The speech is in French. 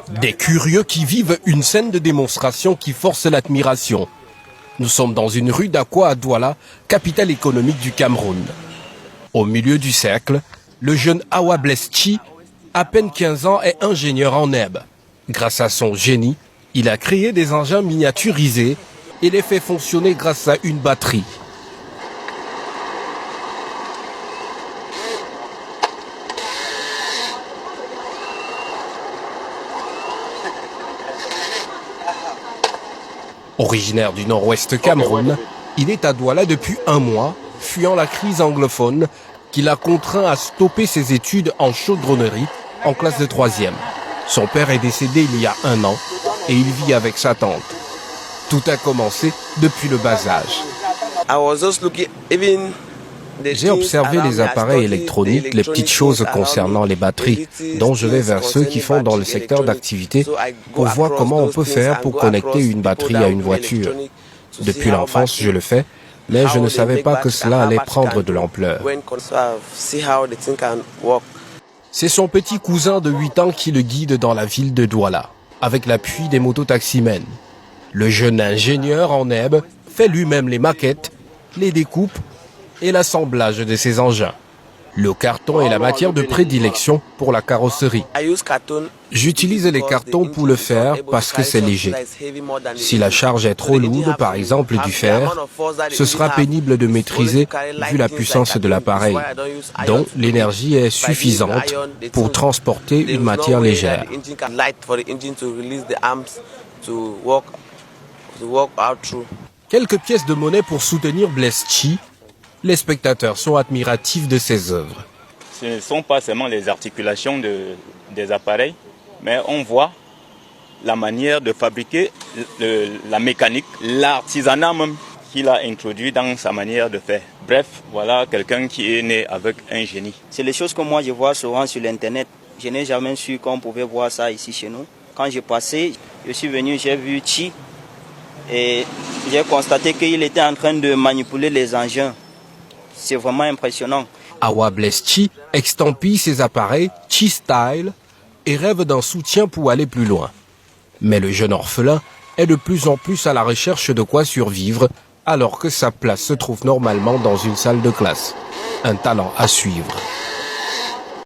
Des curieux qui vivent une scène de démonstration qui force l'admiration. Nous sommes dans une rue d'Akwa à Douala, capitale économique du Cameroun. Au milieu du cercle, le jeune Awa Bleschi, à peine 15 ans, est ingénieur en herbe. Grâce à son génie, il a créé des engins miniaturisés et les fait fonctionner grâce à une batterie. Originaire du nord-ouest Cameroun, il est à Douala depuis un mois, fuyant la crise anglophone qui l'a contraint à stopper ses études en chaudronnerie en classe de 3e. Son père est décédé il y a un an et il vit avec sa tante. Tout a commencé depuis le bas âge. J'ai observé les appareils électroniques, les petites choses concernant les batteries, donc je vais vers ceux qui font dans le secteur d'activité pour voir comment on peut faire pour connecter une batterie à une voiture. Depuis l'enfance, je le fais, mais je ne savais pas que cela allait prendre de l'ampleur. C'est son petit cousin de 8 ans qui le guide dans la ville de Douala, avec l'appui des mototaximens. Le jeune ingénieur en herbe fait lui-même les maquettes, les découpes et l'assemblage de ses engins. Le carton est la matière de prédilection pour la carrosserie. J'utilise les cartons pour le faire parce que c'est léger. Si la charge est trop lourde, par exemple du fer, ce sera pénible de maîtriser vu la puissance de l'appareil. Donc l'énergie est suffisante pour transporter une matière légère. Quelques pièces de monnaie pour soutenir Bleschi. Les spectateurs sont admiratifs de ses œuvres. Ce ne sont pas seulement les articulations des appareils, mais on voit la manière de fabriquer la mécanique, l'artisanat même qu'il a introduit dans sa manière de faire. Bref, voilà quelqu'un qui est né avec un génie. C'est les choses que moi je vois souvent sur l'internet. Je n'ai jamais su qu'on pouvait voir ça ici chez nous. Quand j'ai passé, je suis venu, j'ai vu Chi et j'ai constaté qu'il était en train de manipuler les engins. C'est vraiment impressionnant. Awa Bleschi extampille ses appareils Chi Style et rêve d'un soutien pour aller plus loin. Mais le jeune orphelin est de plus en plus à la recherche de quoi survivre alors que sa place se trouve normalement dans une salle de classe. Un talent à suivre.